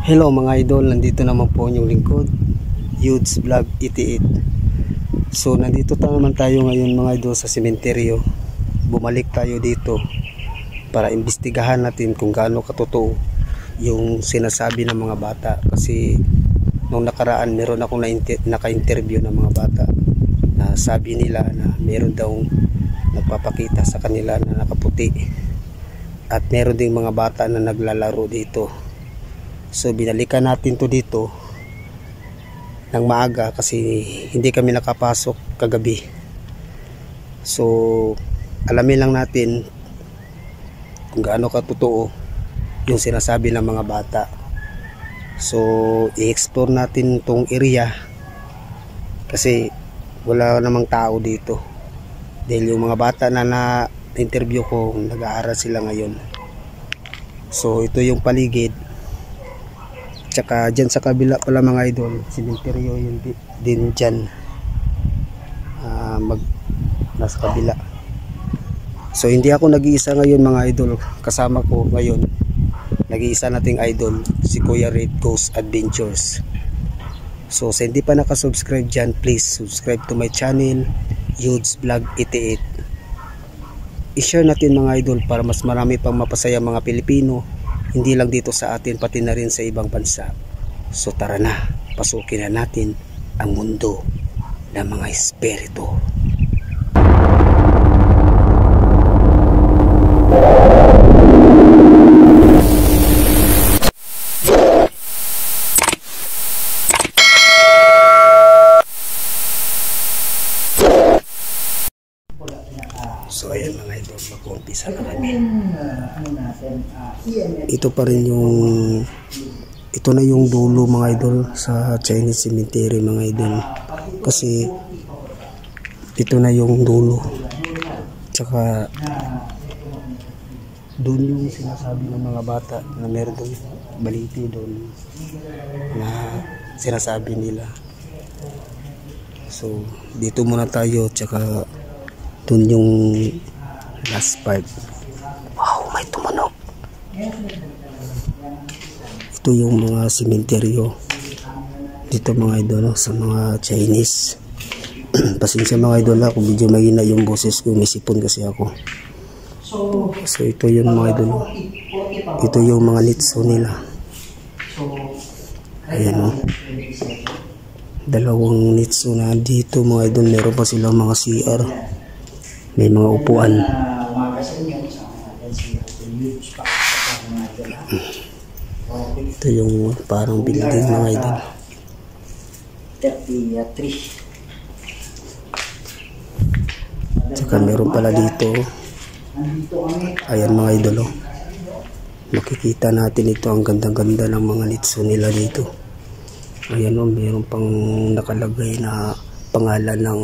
Hello mga idol, nandito naman po yung lingkod, Yudes Vlog 88. So nandito naman tayo ngayon mga idol sa sementeryo. Bumalik tayo dito para imbestigahan natin kung gaano katotoo yung sinasabi ng mga bata. Kasi nung nakaraan meron akong naka-interview ng mga bata na sabi nila na meron daw nagpapakita sa kanila na nakaputi. At meron ding mga bata na naglalaro dito. So binalikan natin to dito ng maaga kasi hindi kami nakapasok kagabi. So alamin lang natin kung gaano katotoo yung sinasabi ng mga bata. So i-explore natin tong area kasi wala namang tao dito. Dahil yung mga bata na na-interview ko, nag-aaral sila ngayon. So ito yung paligid. Tsaka dyan sa kabila pala mga idol, sementeryo yun din dyan, nasa kabila. So hindi ako nag-iisa ngayon mga idol, kasama ko ngayon nag-iisa nating idol, si Kuya Red Ghost Adventures. So sa hindi pa nakasubscribe dyan, please subscribe to my channel, Yudes Vlog 88. I-share natin mga idol para mas marami pang mapasaya mga Pilipino, hindi lang dito sa atin pati na rin sa ibang bansa. So tara na, pasukin na natin ang mundo ng mga espiritu. So ayan mga idol, mag-umpisa na kami. Ito pa rin yung, ito na yung dulo mga idol sa Chinese cemetery mga idol. Kasi ito na yung dulo. Tsaka doon yung sinasabi ng mga bata na meron doon baliti doon na sinasabi nila. So dito muna tayo, tsaka doon yung last part. Wow, may tumunog. Ito yung mga sementeryo dito mga idol sa mga Chinese. Pasensya mga idol kung medyo mahina yung boses ko, may sipon kasi ako. So ito yung mga idol, ito yung mga litso nila. Ayan o, dalawang litso na dito mga idol. Meron pa silang mga CR, may mga upuan. Ito yung parang building mga idol. Tsaka meron pala dito. Ayan mga idol. Makikita natin ito, ang ganda-ganda ng mga litso nila dito. Ayan o, meron pang nakalagay na pangalan ng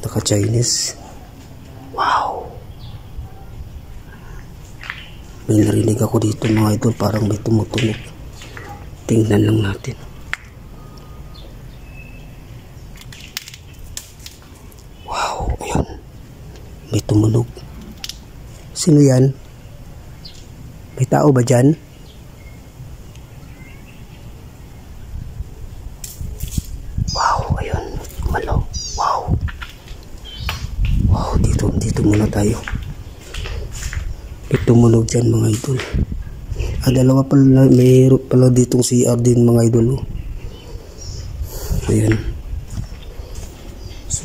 naka-Chinese. Wow! May narinig ako dito mga idol, parang may tumutunog. Tingnan lang natin. Wow! Ayan. May tumunog. Sino yan? May tao ba dyan? Wow! Ayan. Malaw. Wow! Wow, dito muna tayo. May tumunog dyan mga idol. Dalawa pala, mayroon pala ditong CR din mga idol. Ayan. So,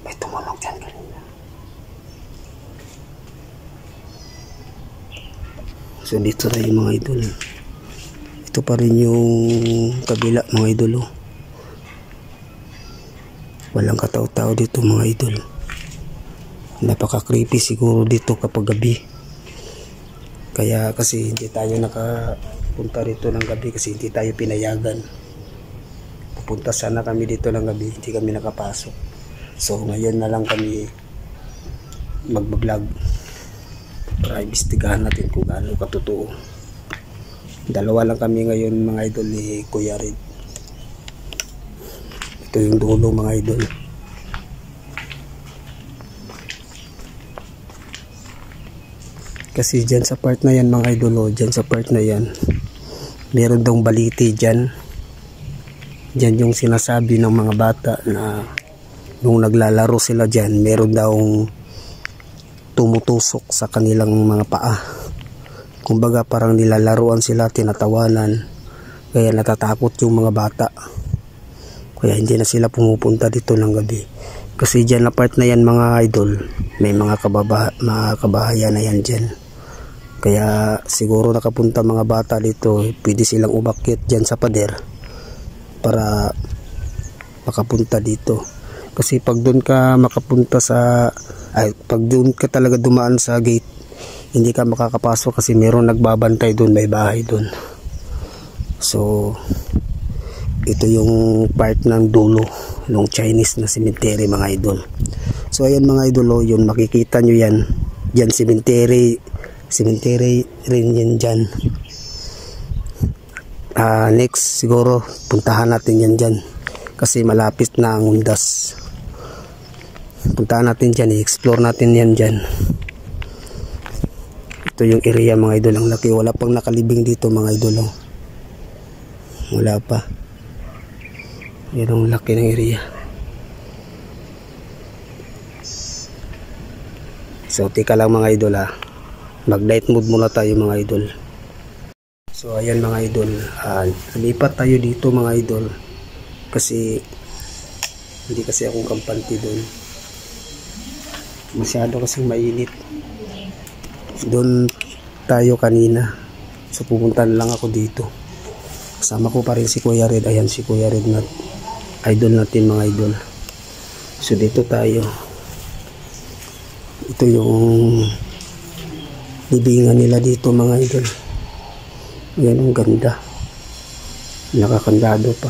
may tumunog dyan kanina. So, dito na yung mga idol. Ito pa rin yung kabila mga idol. Walang katao-tao dito mga idol. Napaka-creepy siguro dito kapag gabi. Kaya kasi hindi tayo nakapunta dito ng gabi kasi hindi tayo pinayagan. Pupunta sana kami dito ng gabi, hindi kami nakapasok. So ngayon na lang kami mag-vlog para imbestigahan natin kung gaano katotoo. Dalawa lang kami ngayon mga idol ni Kuya Red. Ito yung dulo mga idol. Kasi dyan sa part na yan mga idol, dyan sa part na yan, meron daw baliti dyan. Dyan yung sinasabi ng mga bata na nung naglalaro sila dyan, meron daw tumutusok sa kanilang mga paa. Kumbaga parang nilalaruan sila, tinatawanan, kaya natatakot yung mga bata. Kaya hindi na sila pumupunta dito ng gabi. Kasi dyan na part na yan mga idol, may mga kabahayan na yan dyan. Kaya siguro nakapunta mga bata dito, pwede silang umakyat dyan sa pader para makapunta dito. Kasi pag doon ka makapunta pag doon ka talaga dumaan sa gate, hindi ka makakapasok kasi meron nagbabantay doon, may bahay doon. So ito yung part ng dulo ng Chinese na cemetery mga idol. So ayan mga idol, yun makikita nyo yan. Diyan cemetery rin yan dyan. Next siguro puntahan natin yan dyan kasi malapit na ang Undas. Puntahan natin dyan, i-explore natin yan dyan. Ito yung area mga idol, ang laki. Wala pang nakalibing dito mga idol. Wala pa. Yan ang laki ng area. So tika lang mga idol mag night mode muna tayo mga idol. So ayan mga idol, lipat tayo dito mga idol kasi hindi kasi akong kampante doon, masyado kasing mainit. Doon tayo kanina, so pupunta lang ako dito. Kasama ko pa rin si Kuya Red. Ayan si Kuya Red na idol natin mga idol. So dito tayo, ito yung libingan nila dito mga idol. Yan ang ganda, nakakandado pa.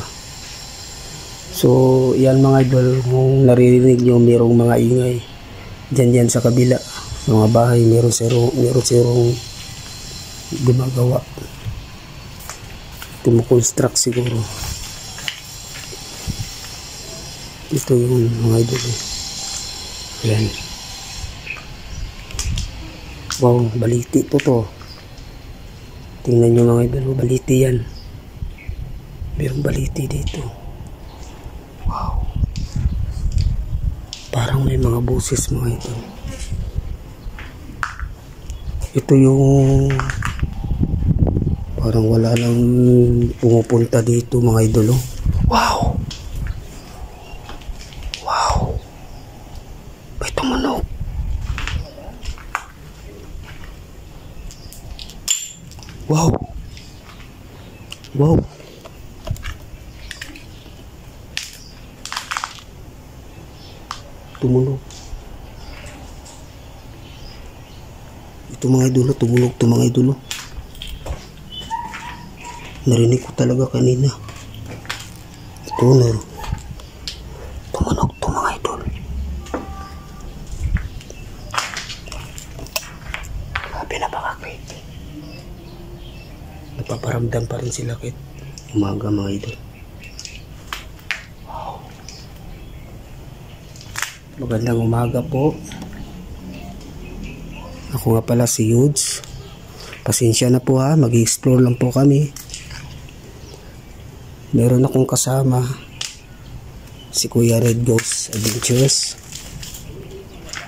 So yan mga idol, kung naririnig nyo mayroong mga ingay dyan sa kabila mga bahay, meron sirong gumagawa, tumukonstruct siguro. Ito yung mga idol. Yan. Wow, baliti to. Tingnan nyo mga idol, baliti yan. Mayroong baliti dito. Wow. Parang may mga boses mga idol. Ito yung parang wala lang pumupunta dito mga idol. Wow. Wow. May tumunog. Wow. Wow. Tumunog. Ito mga idolo, tumunog to mga idolo. Narinig ko talaga kanina. Ito na. Tumunog to mga idol. Grabe na baka creepy. Napaparamdam pa rin sila kahit umaga mga idol. Wow. Magandang umaga po. Ako nga pala si Yudes. Pasensya na po mag-explore lang po kami. Meron akong kasama si Kuya Red Ghost Adventures.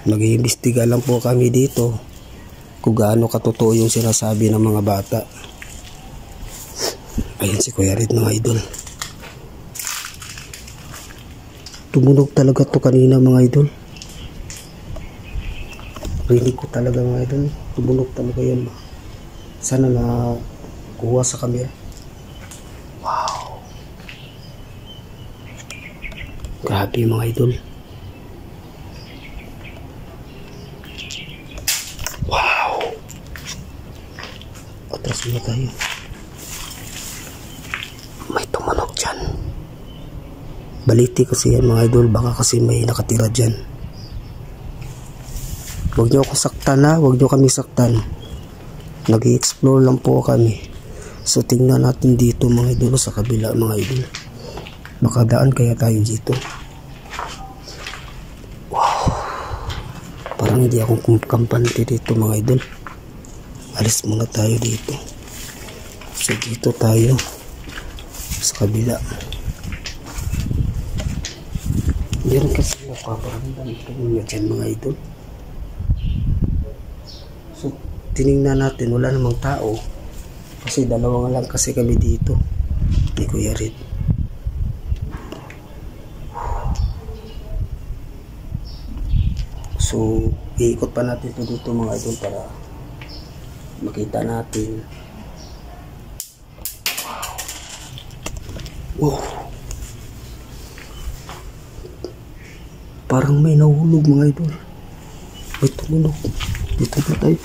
Mag-iimbestiga lang po kami dito kung gaano katotoo yung sinasabi ng mga bata. Ayan si Kuya Red mga idol. Tumunog talaga to kanina mga idol. Rinig ko talaga mga idol. Tumunog talaga yan. Sana na kuha sa camera. Wow. Grabe mga idol. Wow. Atras muna tayo. May tumunog dyan. Baliti kasi yan mga idol. Baka kasi may nakatira dyan. Huwag nyo akong saktan huwag nyo kami saktan. Nag-i-explore lang po kami. So tingnan natin dito mga idol sa kabila mga idol. Makadaan kaya tayo dito. Wow. Parang hindi akong kampante dito mga idol. alis muna tayo dito. So dito tayo sa kabila. Meron kasi napaparamdam kanina dyan mga idol. So tinignan natin, wala namang tao kasi dalawa lang kasi kami dito ni Kuya Red. So iikot pa natin ito dito mga idol para makita natin. Wow, parang may nahulog mga idol. May tumunog dito na tayo.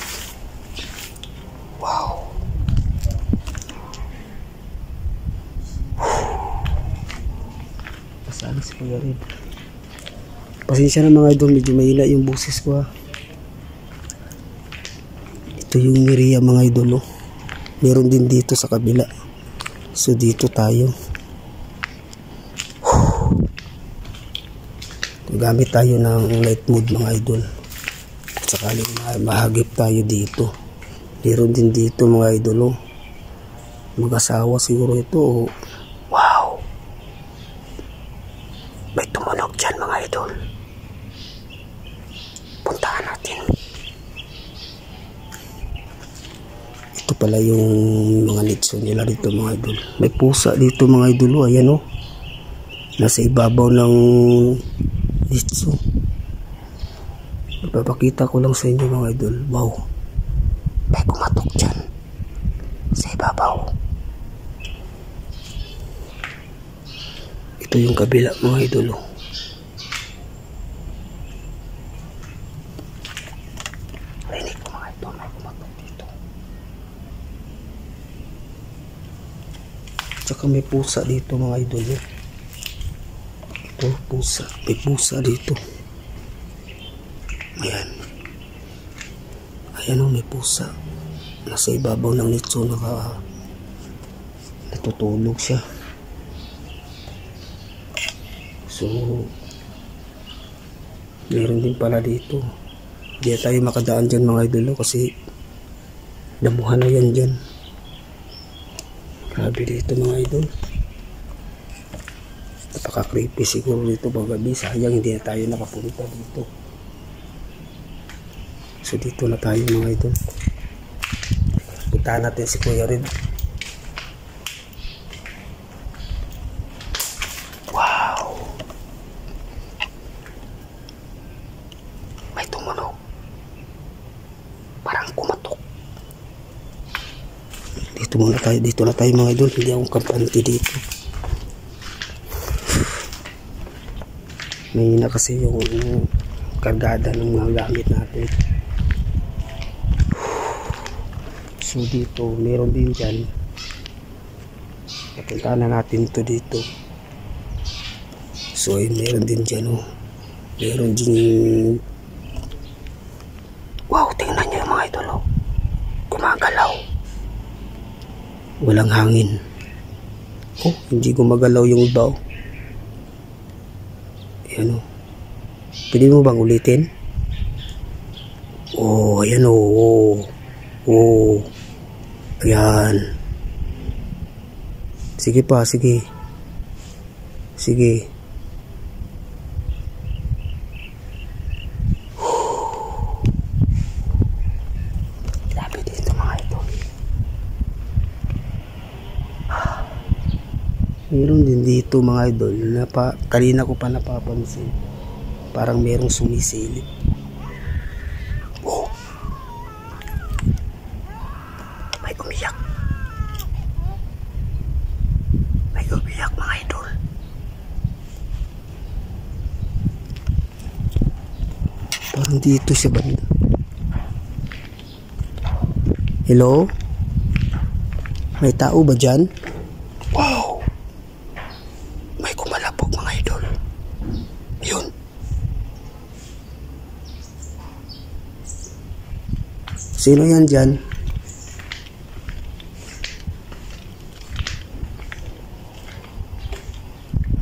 Wow, pasali si Kuya Red. Pasensya na mga idol, medyo mahina yung boses ko ha. Ito yung area mga idol, oh. Meron din dito sa kabila. So dito tayo. Gamit tayo ng light mode mga idol. At sakaling mahagip tayo dito. Meron din dito mga idol, oh. Mag-asawa siguro ito, oh. Wow, may tumunog dyan mga idol. Puntahan natin. Ito pala yung mga nitso nila dito mga idol. May pusa dito mga idol, oh. Ayan, oh. Nasa ibabaw ng nitso. Ipapakita ko lang sa inyo mga idol. Wow, may kumatok dyan sa ibabaw. Ito yung kabila mga idol, oh. Rinig ko mga idol, may kumatok dito. Tsaka may pusa dito mga idol, oh. Ito pusa, may pusa dito. Ayan. Ayan, oh, may pusa. Nasa ibabaw ng nitso, natutulog siya. So meron din pala dito. Hindi tayo makadaan dyan mga idol, kasi damuhan na yan dyan. Grabe dito mga idol. Napaka-creepy siguro dito paggabi. Sayang hindi na tayo nakapunta dito. So dito na tayo mga idol. Puntahan natin si Kuya Red. Wow, may tumunog. Parang kumatok. Dito muna tayo. Dito na tayo mga idol. Hindi akong kampante dito. May na kasi yung kargada ng mga gamit natin. So dito meron din dyan. Napuntahan na natin to dito. So ay meron din dyan, oh. Meron din. Wow, tingnan nyo yung mga idol, oh. Gumagalaw. Walang hangin. Oh, hindi gumagalaw yung iba, oh. Ayan, oh. Pwede mo bang ulitin? Oh, ayan, oh. Oh. Ayan. Sige pa, sige. Sige. Grabe dito mga ito. Meron din dito mga idol. Kanina ko pa napapansin. Parang merong sumisilip. Oh. May umiyak. May umiyak mga idol. Parang dito siya banda. Hello? May tao ba dyan? Wow! May kumalapog mga idol. Yun. Sino yan dyan?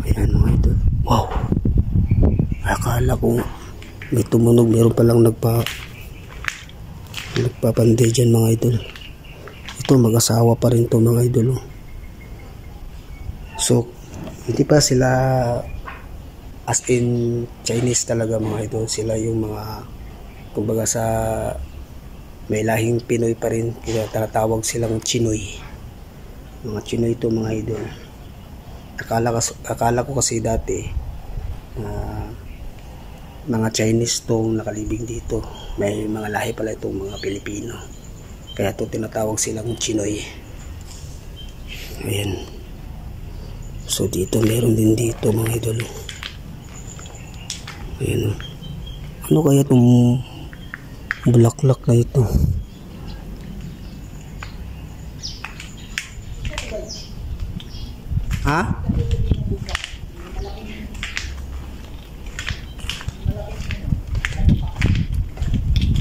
Ayan mga idol. Wow! Akala ko may tumunog. Meron palang Nagpapanday dyan mga idol. Ito mag-asawa pa rin to mga idol. So hindi pa sila as in Chinese talaga mga idol. Sila yung mga kumbaga sa may lahing Pinoy pa rin, kaya tinatawag silang Chinoy. Mga Chinoy to mga idol. Akala ko kasi dati mga Chinese tong nakalibing dito. May mga lahi pala itong mga Pilipino, kaya ito tinatawag silang Chinoy. Ayan. So dito meron din dito mga idol. Ayan. Ano kaya itong bulaklak na ito? Ha?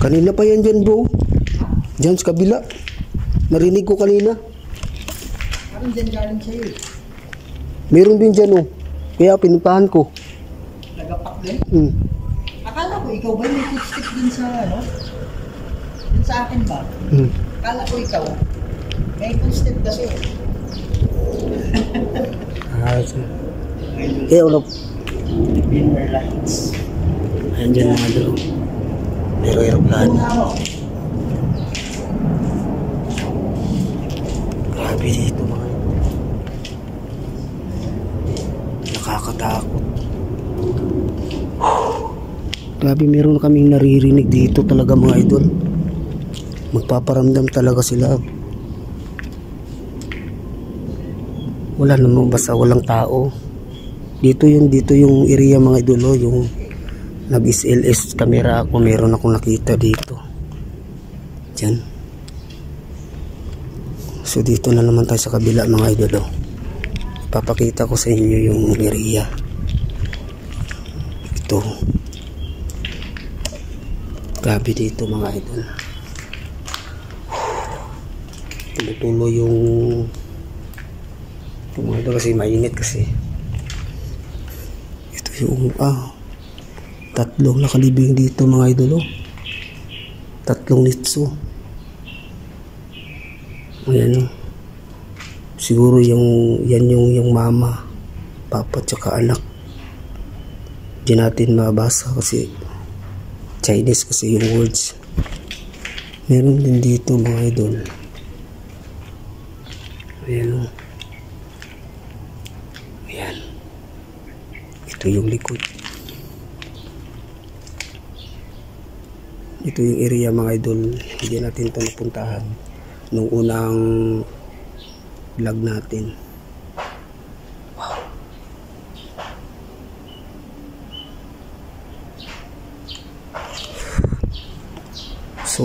Kanina pa yan dyan bro. Dyan sa kabila. Narinig ko kanina. Parang dyan galing sa'yo eh. Meron din dyan oh. Kaya pinuntahan ko. Nagapak din? Akala ko ikaw ba may footstick din sa ano? Din sa akin ba? Akala ko ikaw. May footstick kasi. Kaya ulo. Inner lights. Ayan dyan mga dalo. Pero aeroplano. Grabe dito mga idol. Nakakatakot. Grabe, meron kaming naririnig dito talaga mga idol. Magpaparamdam talaga sila. Wala naman, basta walang tao. Dito yung area mga idol, yung nag-SLS camera ako, meron akong nakita dito. Diyan. So dito na naman tayo sa kabila mga idol. Papakita ko sa inyo yung area. Ito. Grabe dito mga idol. Tumutulo yung mga idol kasi mainit kasi. Ito yung tatlong nakalibing dito mga idol. Tatlong nitso. Ayan. Siguro yan yung mama, papa, tsaka anak. Di natin mabasa kasi Chinese kasi yung words. Meron din dito mga idol. Ayan. Ayan. Ito yung likod. Ito yung area mga idol. Hindi natin ito napuntahan nung unang vlog natin. Wow. So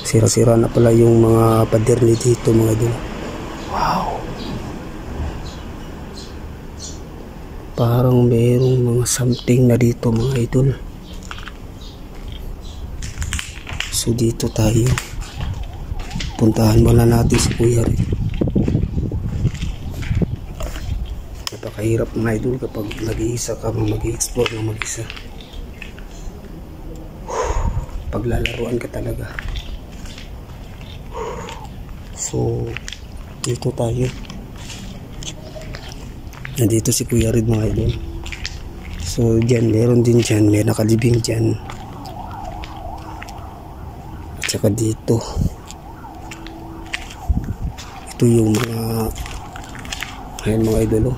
sira-sira na pala yung mga pader ni dito mga idol. Wow. Parang mayroong mga something na dito mga idol. So dito tayo. Puntahan muna natin si Kuya rin. Napakahirap mga idol kapag nag-iisa ka, mag-i-explore ng mag-isa. Paglalaruan ka talaga. So dito tayo. Nandito si Kuya Red mga idol. So dyan, meron din dyan, may nakalibing dyan. At saka dito. Ito yung mga, ayan mga idol.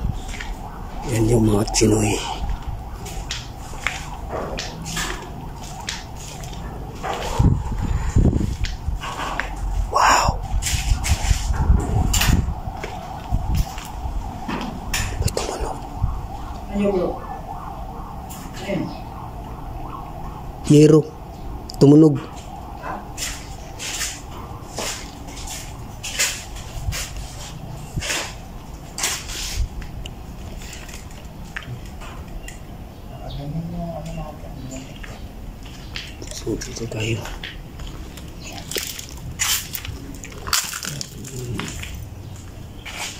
Yan yung mga Chinoy. Wow. Ito ano? Ano bro? Ayun. Yero. Tumunog. So dito tayo.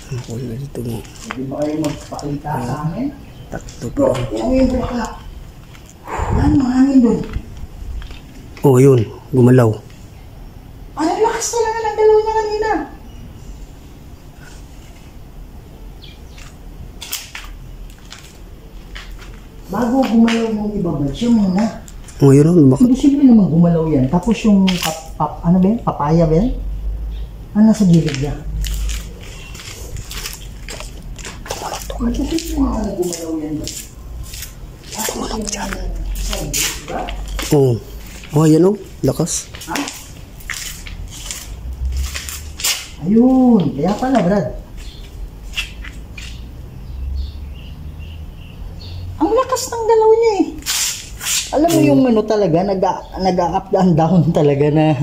Ako na dito mo. Hindi ba kayo magpakita sa amin? Takto Bro, pa. yan yung bulaklak. Yan, mahangin doon. Oh, yun. Gumalaw. Ang lakas talaga ng galaw niya kanina. Bago gumalaw yung iba ba, siya muna. Oh, yun. Imposible naman gumalaw yan. Tapos yung ano ba yan? Papaya ba yan? Ano nasa gilid niya? Imposible naman gumalaw yan ba? Gumalaw dyan. Oh. Oh, yan o. Lakas. Ha? Ayun. Kaya pala, Brad. Ang lakas ng galaw niya eh. Alam mo yung ano talaga, nag-up and down talaga na.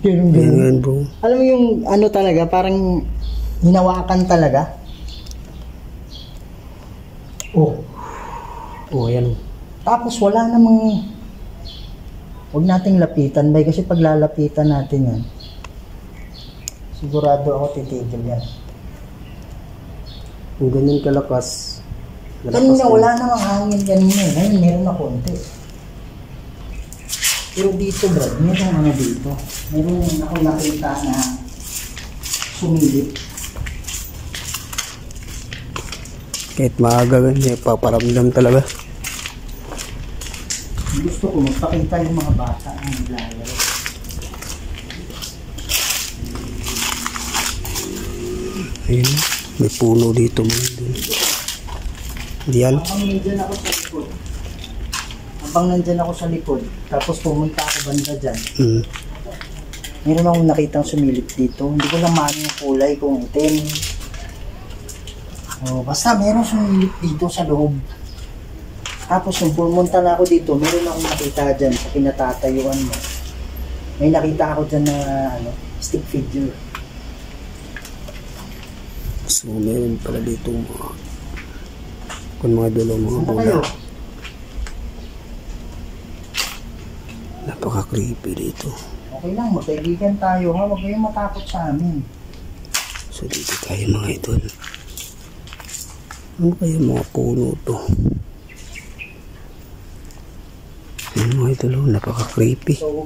Yung ganyan, bro. Alam mo yung ano talaga, parang hinawakan talaga. Oh. Oh, yan. Tapos wala namang, huwag nating lapitan bay kasi pag lalapitan natin yan, sigurado ako titigil yan. Kung ganyan kalakas. Kanina wala namang hangin kanina. Ngayon meron na konti. Pero dito Brad, meron ano dito. Meron ako nakita na sumilip. Kahit maaga ganyan, paparamdam talaga. Gusto ko magpakita yung mga bata na naglalaro. Ayun, may puno dito mga idol. Diyan. Habang nandyan ako sa likod, tapos pumunta ako banda dyan, Mm. meron akong nakitang sumilip dito. Hindi ko lang maano yung kulay kung itim. Oh, basta meron sumilip dito sa loob. Tapos nung pumunta na ako dito, meron akong nakita dyan sa pinatatayuan mo. May nakita ako dyan na ano, stick figure. So, meron pala dito mga dulo, mga Saan bola. kayo? Napaka-creepy dito. Okay lang, magkaibigan tayo ha. Huwag kayong matakot sa amin. So, dito tayo mga idol. Ano kaya mga puno to? Ano mga idol, napaka-creepy. So,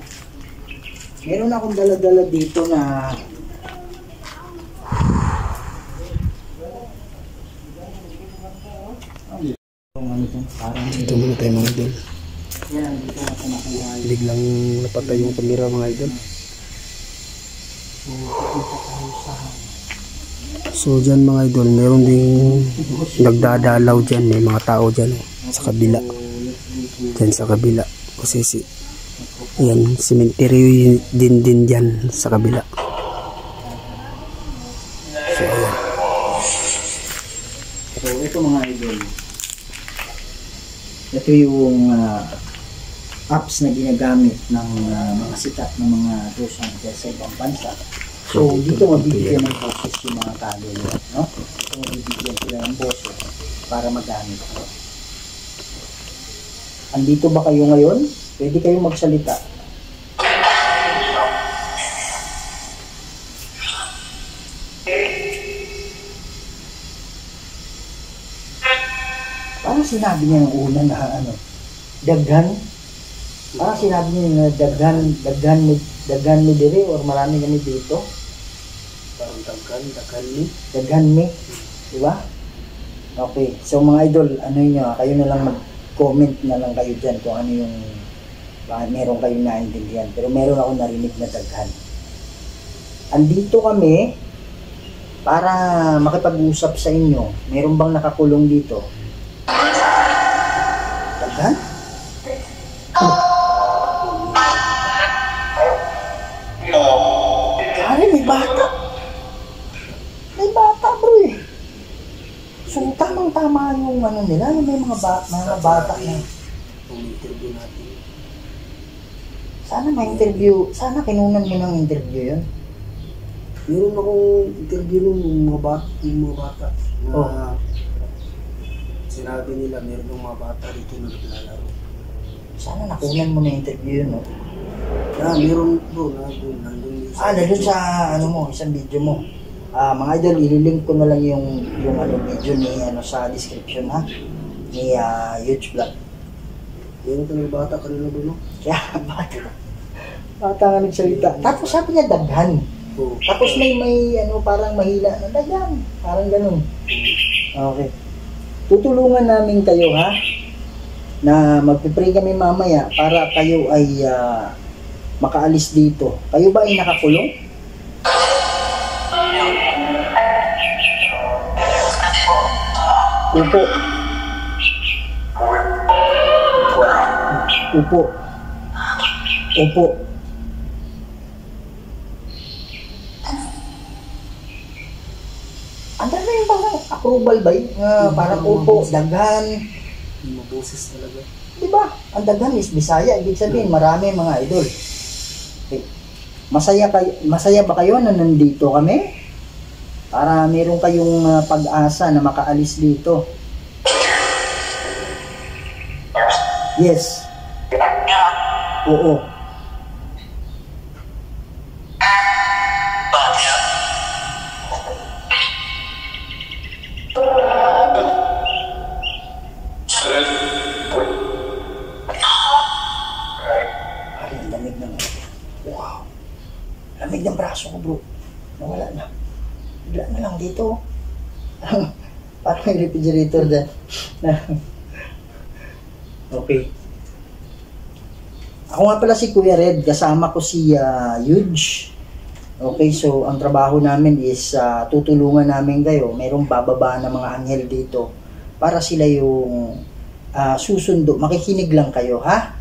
meron akong dala-dala dito na ano to, parang Dito muna tayo mga idol. yan, dito ako nakuha. Biglang napatay yung kamera mga idol. So, pakita tayo sa So, dyan mga idol, meron ding nagdadalaw dyan. May mga tao dyan sa kabila. Dyan sa kabila. Kasi yan, cemetery din dyan sa kabila. So, ayan. So, ito mga idol. Ito yung apps na ginagamit ng mga sikat ng mga Los Angeles sa ibang bansa. So, dito mabibigyan ng boses yung mga kaluluwa, no? So, mabibigyan sila ng boses para magamit. Andito ba kayo ngayon? Pwede kayong magsalita. Parang sinabi niya ng una na ano, daghan. Parang sinabi niya na daghan mo dire or marami kami dito. Parang Daghan mi. Diba? Okay. So mga idol, ano nyo, kayo na lang mag-comment na lang kayo dyan kung ano yung bakit meron kayong naintindihan. Pero meron ako narinig na daghan. Andito kami para makipag-usap sa inyo. Meron bang nakakulong dito? Daghan? Kari, may bata. May bata bro eh. So tamang-tama yung ano nila. May mga bata na. interview natin. Sana ma-interview. Sana kinunan mo ng interview yun. Meron akong interview ng mga bata na sinabi nila meron ng mga bata dito na naglalaro. Sana nakunan mo na interview yun, no? Meron bro, nandun Nandun sa ano mo, isang video mo. Mga idol, ililink ko na lang yung ano, video ni ano sa description ha. Ni Huge Vlog. Yung talaga bata ka nila bro, no? Kaya, bata nga nagsalita. Tapos sabi niya, daghan. Oo. Tapos may ano, parang mahila na daghan. Parang ganun. Okay. Tutulungan namin kayo, ha? Na magpipray kami mamaya para kayo ay makaalis dito. Kayo ba ay nakakulong? Upo. Upo. Upo. Ang dami yung parang approval ba yun? Parang upo, daghan. Yung maboses talaga. Diba? Ang daghan is Bisaya. Ibig sabihin, marami mga idol. Okay. Masaya ba kayo na nandito kami? Para meron kayong pag-asa na makaalis dito. Yes. Oo. Ay, ang lamig ng... Wow. Lamig ng braso ko, bro. Nawala na. Bigla na lang dito. Parang may refrigerator dyan. Okay. Ako nga pala si Kuya Red. Kasama ko si Yuge. Okay, so ang trabaho namin is tutulungan namin kayo. Merong bababa na mga anghel dito para sila yung susundo. Makikinig lang kayo, ha?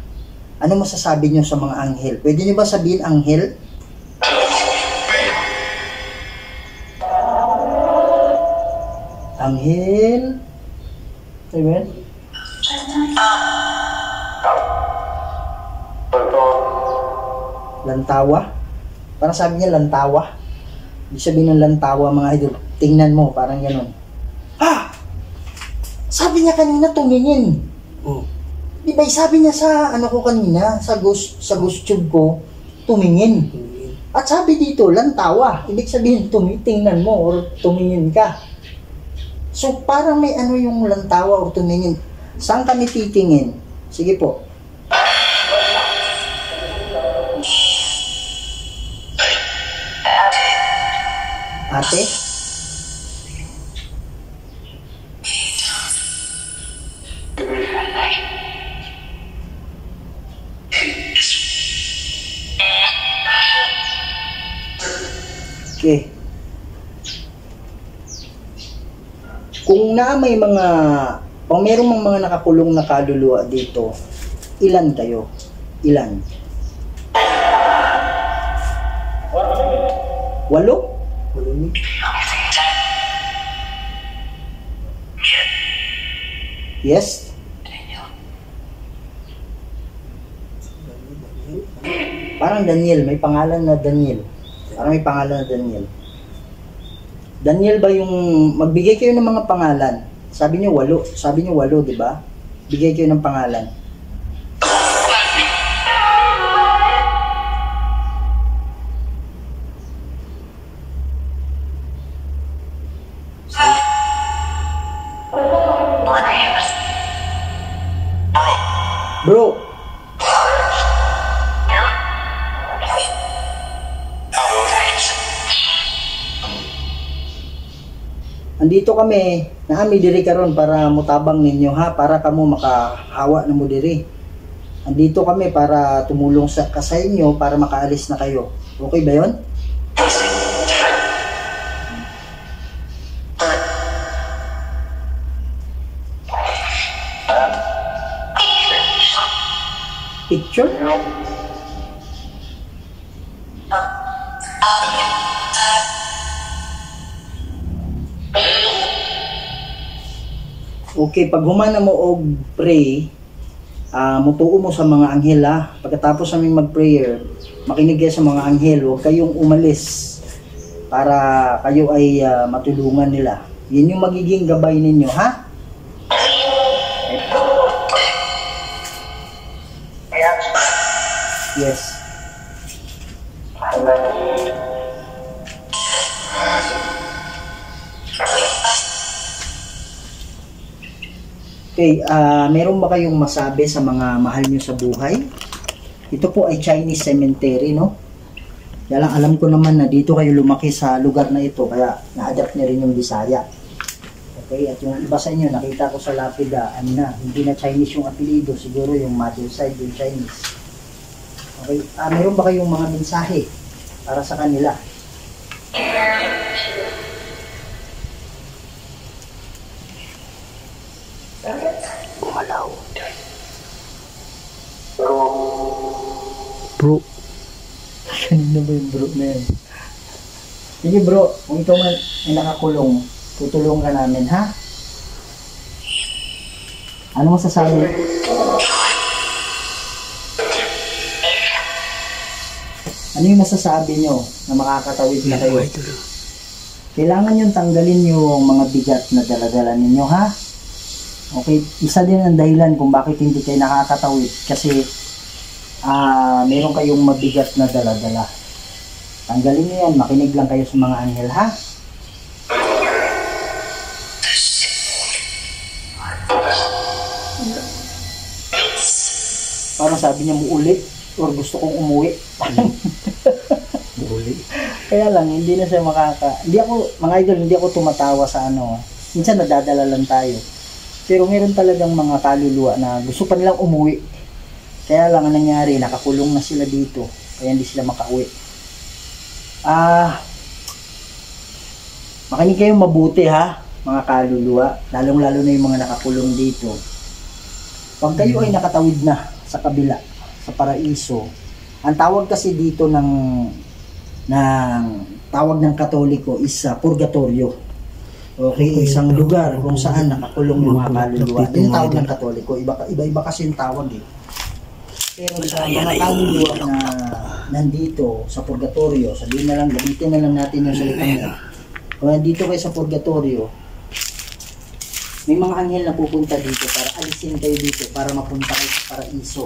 Ano masasabi nyo sa mga anghel? Pwede nyo ba sabihin anghel? Anghel. Amen. Lantawa. Parang sabi niya lantawa. Ibig sabihin ng lantawa, mga idol. Tingnan mo, parang ganun. Ha! Sabi niya kanina tumingin. Oo. Di ba sabi niya sa ano ko kanina, sa ghost tube ko, tumingin. At sabi dito, lantawa. Ibig sabihin, tingnan mo or tumingin ka. So, parang may ano yung lantawa o tumingin. Saan kami titingin? Sige po. Ate? Okay. Kung may merong mga nakakulong na kaluluwa dito, ilan kayo? Ilan? 8? Yes? Parang Daniel, may pangalan na Daniel. Parang may pangalan na Daniel. Daniel ba yung, magbigay kayo ng mga pangalan? Sabi niyo 8. Sabi niyo 8, di ba? Bigay kayo ng pangalan. Bro. Andito kami, naami diri karon para mutabang ninyo, ha, para kamo makahawa na mo diri. Andito kami para tumulong sa inyo para makaalis na kayo. Okay ba 'yon? Picture? Okay, pag humana mo og pray, mutuo mo sa mga anghel, ha. Pagkatapos namin mag-prayer, makinig kayo sa mga anghel, huwag kayong umalis para kayo ay matulungan nila. Yun yung magiging gabay ninyo, ha? Yes. Okay, meron ba kayong masabi sa mga mahal nyo sa buhay? Ito po ay Chinese cemetery, no? Kaya lang alam ko naman na dito kayo lumaki sa lugar na ito, kaya na-adapt nyo rin yung Bisaya. Okay, at yung iba sa inyo, nakita ko sa lapida, hindi na Chinese yung apelido, siguro yung mother side yung Chinese. Okay, meron ba kayong mga mensahe para sa kanila? Gumalaw. Bro. Kanina ba yung bro na yan? Sige bro, kung ito man ay nakakulong, tutulungan ka namin, ha? Ano masasabi? Ano yung masasabi nyo na makakatawid na kayo? Kailangan nyo tanggalin yung mga bigat na daladala ninyo, ha? Okay, isa din ang dahilan kung bakit hindi kayo nakakatawid kasi meron kayong mabigat na daladala. Tanggalin nyo yan, makinig lang kayo sa mga anghel, ha? Parang sabi niya muuli or gusto kong umuwi. Muuli. Kaya lang, hindi na siya hindi ako, mga idol, hindi ako tumatawa sa ano. Minsan nadadala lang tayo. Pero meron talagang mga kaluluwa na gusto pa nilang umuwi. Kaya lang ang nangyari, nakakulong na sila dito. Kaya hindi sila makauwi. Makinig kayong mabuti, ha, mga kaluluwa. Lalong-lalo na yung mga nakakulong dito. Pag kayo ay nakatawid na sa kabila, sa paraiso, ang tawag kasi dito ng tawag ng Katoliko is purgatorio. Okay, isang lugar kung saan nakakulong yung mga kaluluwa. Yung tawag ng Katoliko, iba-iba kasi yung tawag eh. Pero sa mga kaluluwa na nandito sa purgatorio, sabihin na lang, gamitin na lang natin yung salita niya. Kung nandito kayo sa purgatorio, may mga anghel na pupunta dito para alisin kayo dito para mapunta kayo sa paraiso.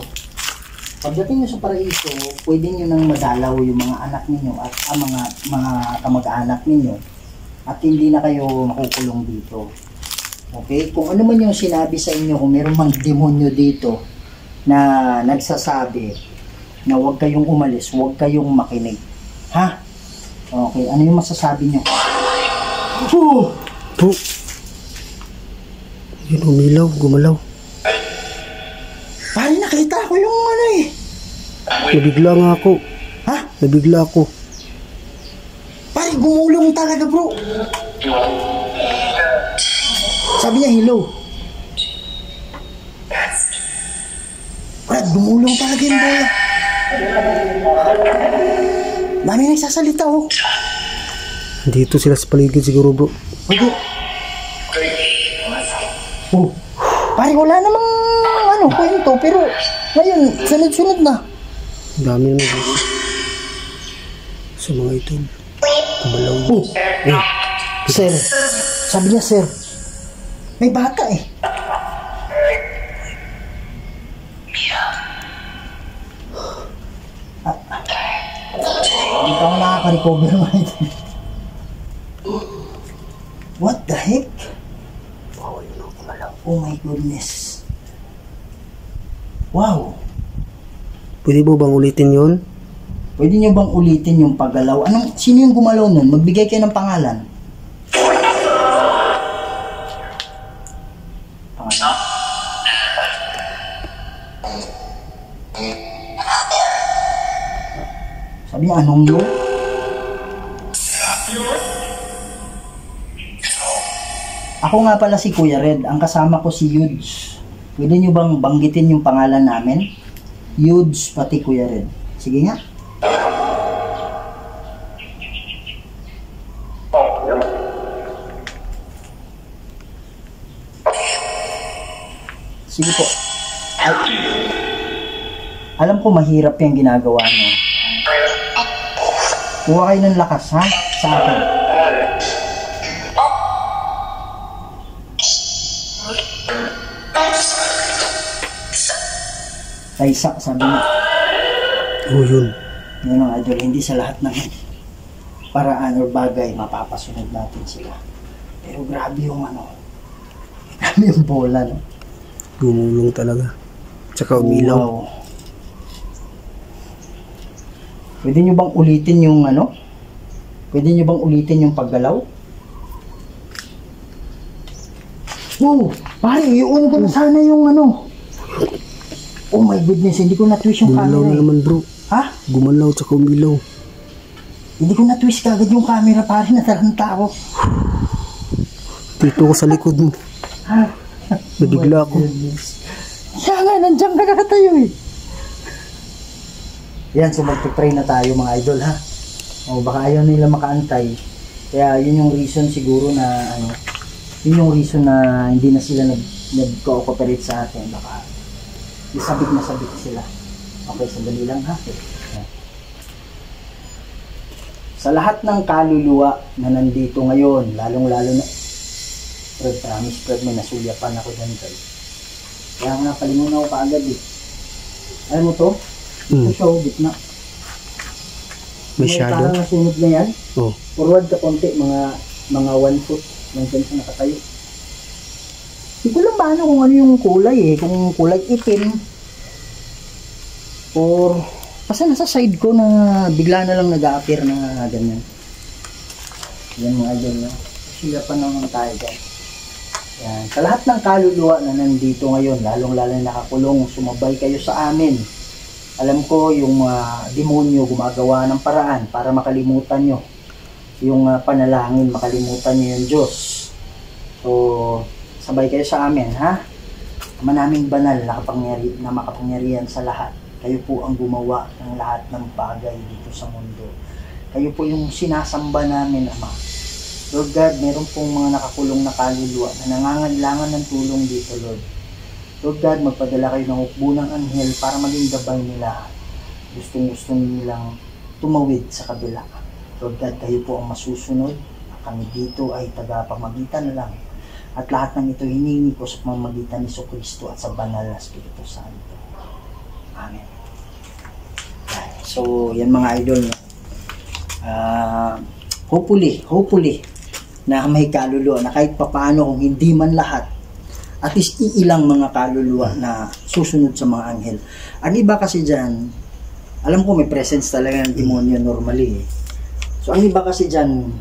Pagdating nyo sa paraiso, pwede nyo nang madalaw yung mga anak ninyo at mga kamag-anak ninyo at hindi na kayo makukulong dito. Okay? Kung ano man yung sinabi sa inyo, kung meron mang demonyo dito na nagsasabi na huwag kayong umalis, huwag kayong makinig. Ha? Okay, ano yung masasabi nyo? Bro. Yun, umilaw, gumalaw. Pare, nakita ko yung ano eh. Nabigla nga ako. Ha? Nabigla ako. Pare, gumulong talaga bro. Sabi niya hello. Brad, gumulong talaga yung bola. Dami nagsasalita oh. Dito sila sa paligid siguro bro. Bago. Oh. Pare, wala namang kwento, pero ngayon, sunod-sunod na. Dami na sa mga ito. Gumalaw. Oh. Sir, sabi niya sir, may bata eh. Hindi pa ako nakaka-recover naman ito. What the heck? Oh my goodness. Wow. Pwede mo bang ulitin yun? Pwede nyo bang ulitin yung paggalaw? Sino yung gumalaw nun? Magbigay kayo ng pangalan. Sabi niya, anong yun? Ako nga pala si Kuya Red. Ang kasama ko si Yudes. Pwede nyo bang banggitin yung pangalan namin? Yudes pati Kuya Red. Sige nga. Sige po. Alam ko mahirap yung ginagawa nyo. Kuha kayo ng lakas, ha? Sa akin. Kaysa, sabi niya. Oo, yun. Yun ang idol, hindi sa lahat ng paraan or bagay mapapasunod natin sila. Pero grabe yung grabe yung bola, no? Gumulong talaga. Tsaka umilaw. Wow. Pwede nyo bang ulitin yung ano? Pwede nyo bang ulitin yung paggalaw? Wow! Pare, iuun ko na sana yung ano. Oh my goodness, hindi ko na-twist yung Gumalaw camera. na naman bro. Ha? Gumalaw tsaka umilaw. Hindi ko na-twist kagad yung camera, pare, nataranta ako. Dito ko sa likod mo. Ha? Nabigla ako. Siya nga, nandiyan ka nakatayo eh. Yan, so magpipray na tayo mga idol ha. O baka ayaw nila makaantay. Kaya yun yung reason siguro na ano, yun yung reason na hindi na sila nag-cooperate sa atin. Baka sabik na sabik sila. Okay, sandali lang ha. Yan. Sa lahat ng kaluluwa na nandito ngayon, lalong-lalo na Fred, promise Fred, may nasulyapan ako dyan Fred. Kaya nga palingon ako kaagad eh. Alam mo to? Ito siya, gitna. May shadow. Parang nasunod na yan. Oh. Forward ka konti, mga 1 foot. Nandyan siya nakatayo. Hindi ko lang paano kung ano yung kulay eh. Kung kulay itim. Or, kasi nasa side ko na bigla na lang nag-a-appear na ganyan. Yan mga idol na. Sila pa naman tayo dyan. Yan. Sa lahat ng kaluluwa na nandito ngayon, lalong-lalo na nakakulong, sumabay kayo sa amin. Alam ko yung demonyo gumagawa ng paraan para makalimutan nyo yung panalangin, makalimutan nyo yung Diyos. So, sabay kayo sa amin, ha? Ama naming banal na makapangyarihan sa lahat. Kayo po ang gumawa ng lahat ng bagay dito sa mundo. Kayo po yung sinasamba namin, Ama. Lord God, meron pong mga nakakulong na kaluluwa na nangangailangan ng tulong dito, Lord. Lord God, magpadala kayo ng hukbo ng anghel para maging gabay nila. Gustong-gusto nilang tumawid sa kabila. Lord God, kayo po ang masusunod. Kami dito ay tagapamagitan na lang. At lahat ng ito hiningi ko sa pamamagitan ni Jesucristo at sa banal na Espiritu Santo. Amen. So, yan mga idol. Hopefully, na may kaluluwa na kahit papaano kung hindi man lahat, at least iilang mga kaluluwa na susunod sa mga anghel. Ang iba kasi dyan, alam ko may presence talaga ng demonyo normally eh. So ang iba kasi dyan,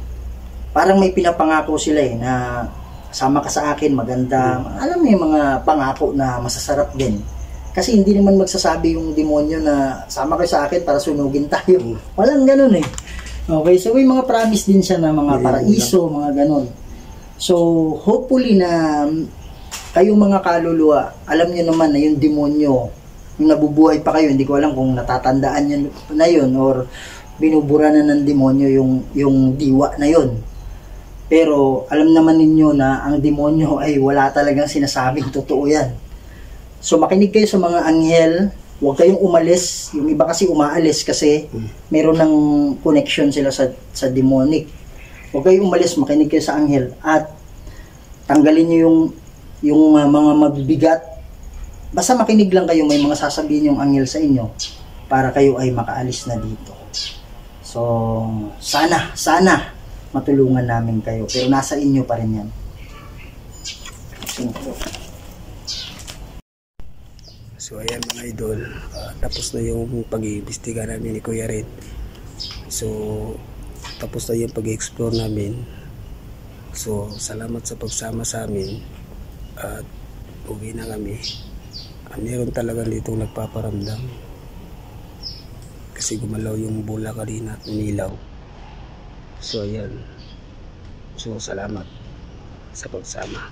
parang may pinapangako sila eh, na sama ka sa akin, maganda. Alam mo yung mga pangako na masasarap din. Kasi hindi naman magsasabi yung demonyo na sama ka sa akin para sunugin tayo. Walang ganun eh. Okay, so may mga promise din siya na mga paraiso, mga ganun. So, hopefully na kayong mga kaluluwa, alam nyo naman na yung demonyo, yung nabubuhay pa kayo, hindi ko alam kung natatandaan nyo na yun or binubura na ng demonyo yung diwa na yun. Pero alam naman ninyo na ang demonyo ay wala talagang sinasabing totoo yan. So, makinig kayo sa mga anghel. Huwag kayong umalis. Yung iba kasi umaalis kasi meron ng connection sila sa demonic. Huwag kayong umalis, makinig kayo sa anghel. At tanggalin nyo yung mga mabibigat. Basta makinig lang kayo, may mga sasabihin yung anghel sa inyo para kayo ay makaalis na dito. So, sana matulungan namin kayo. Pero nasa inyo pa rin yan. So ayan mga idol, tapos na yung pag-iimbestiga namin ni Kuya Red. So tapos na yung pag-explore namin. So salamat sa pagsama sa amin at uwi na kami. Meron talaga dito nagpaparamdam kasi gumalaw yung bola kanina at umilaw. So ayan, so salamat sa pagsama.